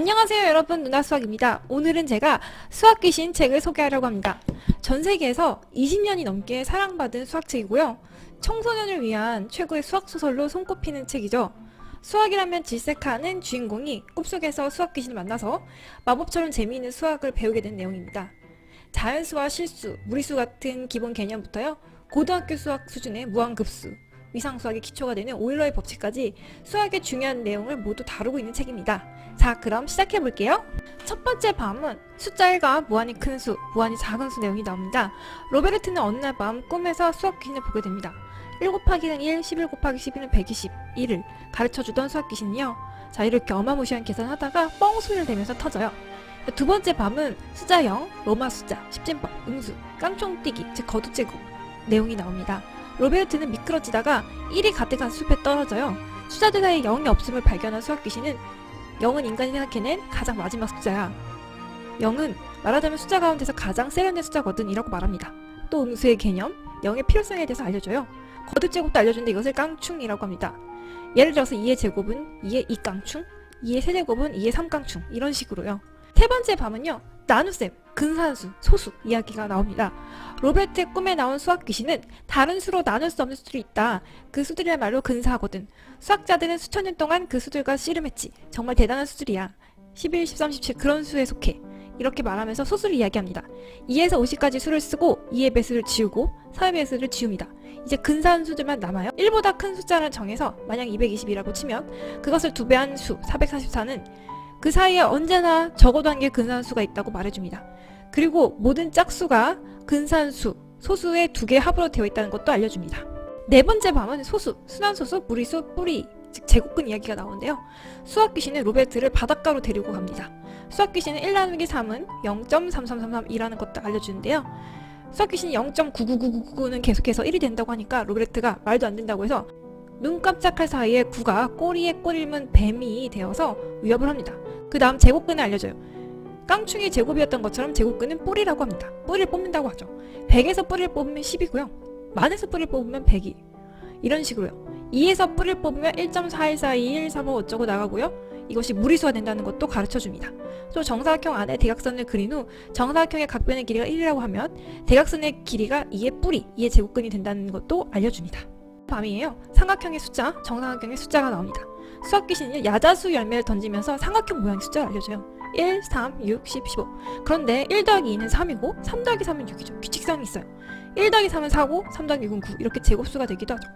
안녕하세요 여러분, 누나수학입니다. 오늘은 제가 수학귀신 책을 소개하려고 합니다. 전 세계에서 20년이 넘게 사랑받은 수학책이고요. 청소년을 위한 최고의 수학소설로 손꼽히는 책이죠. 수학이라면 질색하는 주인공이 꿈속에서 수학귀신을 만나서 마법처럼 재미있는 수학을 배우게 된 내용입니다. 자연수와 실수, 무리수 같은 기본 개념부터요, 고등학교 수학 수준의 무한급수, 위상수학의 기초가 되는 오일러의 법칙까지 수학의 중요한 내용을 모두 다루고 있는 책입니다. 자, 그럼 시작해볼게요. 첫 번째 밤은 숫자 1과 무한히 큰 수, 무한히 작은 수 내용이 나옵니다. 로베르트는 어느 날 밤 꿈에서 수학 귀신을 보게 됩니다. 1 곱하기는 1, 11 곱하기 11은 120, 이를 가르쳐주던 수학 귀신이요. 자, 이렇게 어마무시한 계산을 하다가 뻥 소리를 내면서 터져요. 두 번째 밤은 숫자 0, 로마 숫자, 십진법, 응수, 깡총뛰기, 즉 거두제곱 내용이 나옵니다. 로베르트는 미끄러지다가 1이 가득한 숲에 떨어져요. 숫자들 사이에 0이 없음을 발견한 수학 귀신은 0은 인간이 생각해낸 가장 마지막 숫자야. 0은 말하자면 숫자 가운데서 가장 세련된 숫자거든 이라고 말합니다. 또 응수의 개념, 0의 필요성에 대해서 알려줘요. 거듭제곱도 알려주는데 이것을 깡충이라고 합니다. 예를 들어서 2의 제곱은 2의 2깡충, 2의 세제곱은 2의 3깡충 이런 식으로요. 세 번째 밤은요, 나눗셈, 근산수, 소수 이야기가 나옵니다. 로베르트의 꿈에 나온 수학 귀신은 다른 수로 나눌 수 없는 수들이 있다. 그 수들이야말로 근사하거든. 수학자들은 수천 년 동안 그 수들과 씨름했지. 정말 대단한 수들이야. 11, 13, 17 그런 수에 속해. 이렇게 말하면서 소수를 이야기합니다. 2에서 50까지 수를 쓰고 2의 배수를 지우고 4의 배수를 지웁니다. 이제 근사한 수들만 남아요. 1보다 큰 숫자를 정해서 만약 220이라고 치면 그것을 2배한 수 444는 그 사이에 언제나 적어도 한 개의 근사한 수가 있다고 말해줍니다. 그리고 모든 짝수가 근사한수, 소수의 2개의 합으로 되어 있다는 것도 알려줍니다. 네 번째 밤은 소수, 순환소수, 무리수, 뿌리, 즉 제곱근 이야기가 나오는데요. 수학귀신은 로베르트를 바닷가로 데리고 갑니다. 수학귀신은 1 나누기 3은 0.3333이라는 것도 알려주는데요. 수학귀신이 0.99999는 계속해서 1이 된다고 하니까 로베르트가 말도 안 된다고 해서 눈 깜짝할 사이에 9가 꼬리에 꼬리문 뱀이 되어서 위협을 합니다. 그 다음 제곱근을 알려줘요. 깡충이 제곱이었던 것처럼 제곱근은 뿌리라고 합니다. 뿌리를 뽑는다고 하죠. 100에서 뿌리를 뽑으면 10이고요. 만에서 뿌리를 뽑으면 100이. 이런 식으로요. 2에서 뿌리를 뽑으면 1.4142135 어쩌고 나가고요. 이것이 무리수가 된다는 것도 가르쳐줍니다. 또 정사각형 안에 대각선을 그린 후 정사각형의 각변의 길이가 1이라고 하면 대각선의 길이가 2의 뿌리, 2의 제곱근이 된다는 것도 알려줍니다. 밤이에요. 삼각형의 숫자, 정사각형의 숫자가 나옵니다. 수학귀신이 야자수 열매를 던지면서 삼각형 모양의 숫자를 알려줘요. 1, 3, 6, 10, 15. 그런데 1 더하기 2는 3이고 3 더하기 3은 6이죠. 규칙성이 있어요. 1 더하기 3은 4고 3 더하기 6은 9 이렇게 제곱수가 되기도 하죠.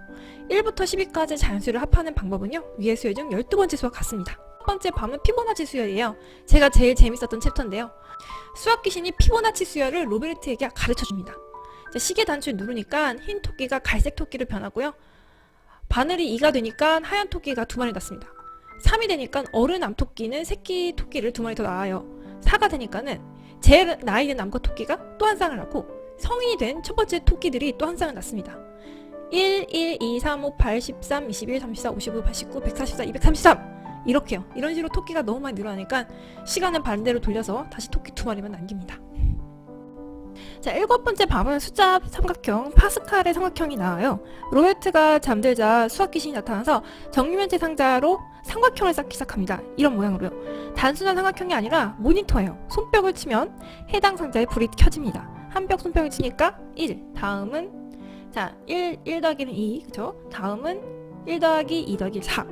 1부터 10위까지 자연수를 합하는 방법은요, 위의 수열 중 12번째 수와 같습니다. 첫 번째 밤은 피보나치 수열이에요. 제가 제일 재밌었던 챕터인데요. 수학귀신이 피보나치 수열을 로베르트에게 가르쳐줍니다. 시계 단추를 누르니까 흰 토끼가 갈색 토끼로 변하고요. 바늘이 2가 되니까 하얀 토끼가 2마리 났습니다. 3이 되니까 어른 암토끼는 새끼 토끼를 2마리 더 낳아요. 4가 되니까는 제일 나이 든 암컷 토끼가 또 한 쌍을 낳고 성인이 된 첫 번째 토끼들이 또 한 쌍을 낳습니다. 1, 1, 2, 3, 5, 8, 13, 21, 34, 55, 89, 144, 233 이렇게요. 이런 식으로 토끼가 너무 많이 늘어나니까 시간을 반대로 돌려서 다시 토끼 2마리만 남깁니다. 자, 7번째 밤은 숫자 삼각형, 파스칼의 삼각형이 나와요. 로베르트가 잠들자 수학귀신이 나타나서 정육면체 상자로 삼각형을 쌓기 시작합니다. 이런 모양으로요. 단순한 삼각형이 아니라 모니터예요. 손뼉을 치면 해당 상자에 불이 켜집니다. 한 벽 손뼉을 치니까 1, 다음은 자 1 더하기는 2, 그쵸? 다음은 1 더하기 2 더하기 4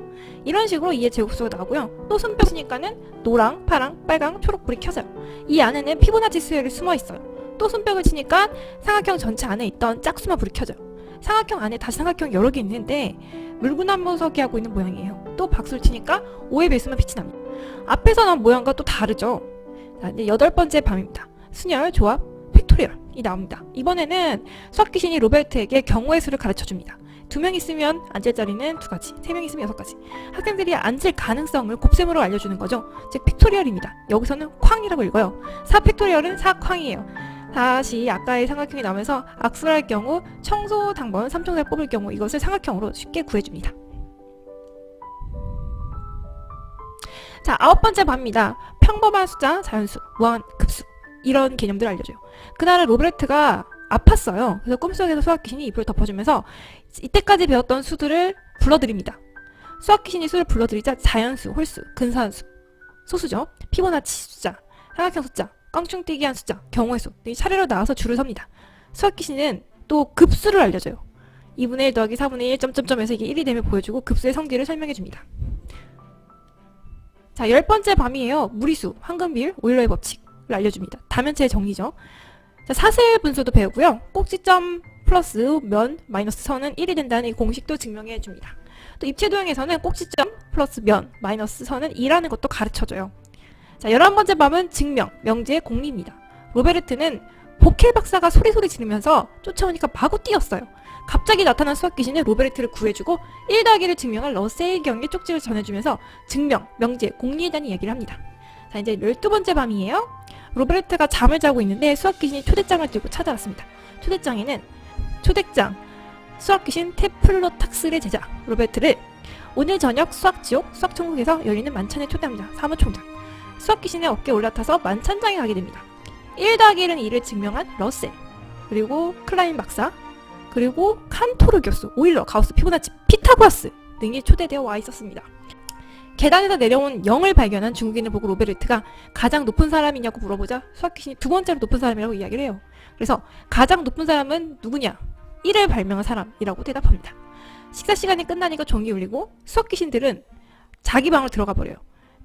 이런 식으로 2의 제곱수가 나오고요. 또 손뼉 치니까는 노랑, 파랑, 빨강, 초록 불이 켜져요. 이 안에는 피보나치 수열이 숨어 있어요. 또 손뼉을 치니까 삼각형 전체 안에 있던 짝수만 불이 켜져요. 삼각형 안에 다시 삼각형 여러 개 있는데 물구나무서기 하고 있는 모양이에요. 또 박수를 치니까 5의 배수만 빛이 납니다. 앞에서 나온 모양과 또 다르죠. 자, 이제 8번째 밤입니다. 순열, 조합, 팩토리얼이 나옵니다. 이번에는 수학귀신이 로베르트에게 경우의 수를 가르쳐줍니다. 2명 있으면 앉을 자리는 2가지, 3명 있으면 6가지. 학생들이 앉을 가능성을 곱셈으로 알려주는 거죠. 즉 팩토리얼입니다. 여기서는 쾅이라고 읽어요. 4 팩토리얼은 4쾅이에요. 다시 아까의 삼각형이 나오면서 악수를 할 경우 청소 당번 3총살 뽑을 경우 이것을 삼각형으로 쉽게 구해줍니다. 자, 9번째 밤입니다. 평범한 숫자, 자연수, 무한급수 이런 개념들을 알려줘요. 그날은 로베르트가 아팠어요. 그래서 꿈속에서 수학귀신이 입을 덮어주면서 이때까지 배웠던 수들을 불러드립니다. 수학귀신이 수를 불러들이자 자연수, 홀수, 근사한수, 소수죠. 피보나치 숫자, 삼각형 숫자, 껑충뛰기한 숫자, 경우의 수 등이 차례로 나와서 줄을 섭니다. 수학 귀신은 또 급수를 알려줘요. 2분의 1 더하기 4분의 1 점점점에서 이게 1이 되면 보여주고 급수의 성질을 설명해줍니다. 자, 10번째 밤이에요. 무리수, 황금비율, 오일러의 법칙을 알려줍니다. 다면체의 정리죠. 자, 사슬 분수도 배우고요. 꼭지점 플러스 면 마이너스 선은 1이 된다는 이 공식도 증명해줍니다. 또 입체도형에서는 꼭지점 플러스 면 마이너스 선은 2라는 것도 가르쳐줘요. 자, 11번째 밤은 증명, 명제의 공리입니다. 로베르트는 보켈 박사가 소리소리 지르면서 쫓아오니까 마구 뛰었어요. 갑자기 나타난 수학 귀신은 로베르트를 구해주고 1 더하기를 증명할 러셀의 경의 쪽지를 전해주면서 증명, 명제, 공리에 대한 이야기를 합니다. 자, 이제 12번째 밤이에요. 로베르트가 잠을 자고 있는데 수학 귀신이 초대장을 들고 찾아왔습니다. 초대장에는 초대장, 수학 귀신 테플로탁스의 제자 로베르트를 오늘 저녁 수학지옥, 수학천국에서 열리는 만찬에 초대합니다. 사무총장. 수학 귀신의 어깨에 올라타서 만찬장에 가게 됩니다. 1 더하기 1은 2를 증명한 러셀, 그리고 클라인 박사, 그리고 칸토르 교수, 오일러, 가우스, 피보나치, 피타고라스 등이 초대되어 와 있었습니다. 계단에서 내려온 0을 발견한 중국인을 보고 로베르트가 가장 높은 사람이냐고 물어보자 수학 귀신이 두 번째로 높은 사람이라고 이야기를 해요. 그래서 가장 높은 사람은 누구냐? 1을 발명한 사람이라고 대답합니다. 식사 시간이 끝나니까 종이 울리고 수학 귀신들은 자기 방으로 들어가 버려요.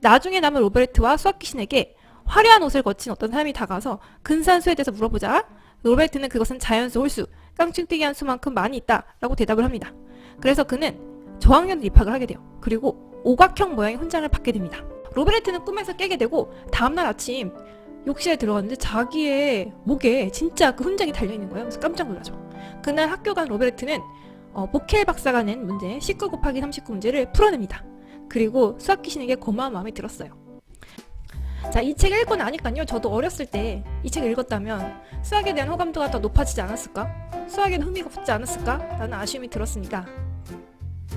나중에 남은 로베르트와 수학 귀신에게 화려한 옷을 거친 어떤 사람이 다가와서 근사한 수에 대해서 물어보자 로베르트는 그것은 자연수 홀수, 깡충뛰기한 수만큼 많이 있다 라고 대답을 합니다. 그래서 그는 저학년으로 입학을 하게 돼요. 그리고 오각형 모양의 훈장을 받게 됩니다. 로베르트는 꿈에서 깨게 되고 다음날 아침 욕실에 들어갔는데 자기의 목에 진짜 그 훈장이 달려있는 거예요. 그래서 깜짝 놀라죠. 그날 학교 간 로베르트는 보켈 박사가 낸 문제 19 곱하기 39 문제를 풀어냅니다. 그리고 수학 귀신에게 고마운 마음이 들었어요. 자, 이 책을 읽고 나니까요. 저도 어렸을 때 이 책을 읽었다면 수학에 대한 호감도가 더 높아지지 않았을까? 수학에는 흥미가 붙지 않았을까? 라는 아쉬움이 들었습니다.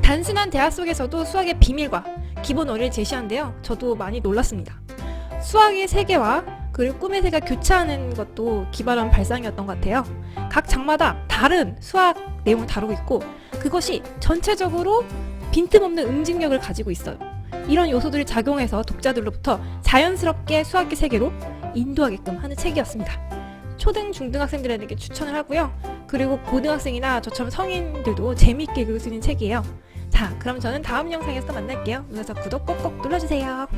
단순한 대화 속에서도 수학의 비밀과 기본 원리를 제시하는데요. 저도 많이 놀랐습니다. 수학의 세계와 그리고 꿈의 세계가 교차하는 것도 기발한 발상이었던 것 같아요. 각 장마다 다른 수학 내용을 다루고 있고 그것이 전체적으로 빈틈없는 응집력을 가지고 있어요. 이런 요소들이 작용해서 독자들로부터 자연스럽게 수학의 세계로 인도하게끔 하는 책이었습니다. 초등, 중등학생들에게 추천을 하고요. 그리고 고등학생이나 저처럼 성인들도 재미있게 읽을 수 있는 책이에요. 자, 그럼 저는 다음 영상에서 만날게요. 그래서 구독 꼭꼭 눌러주세요.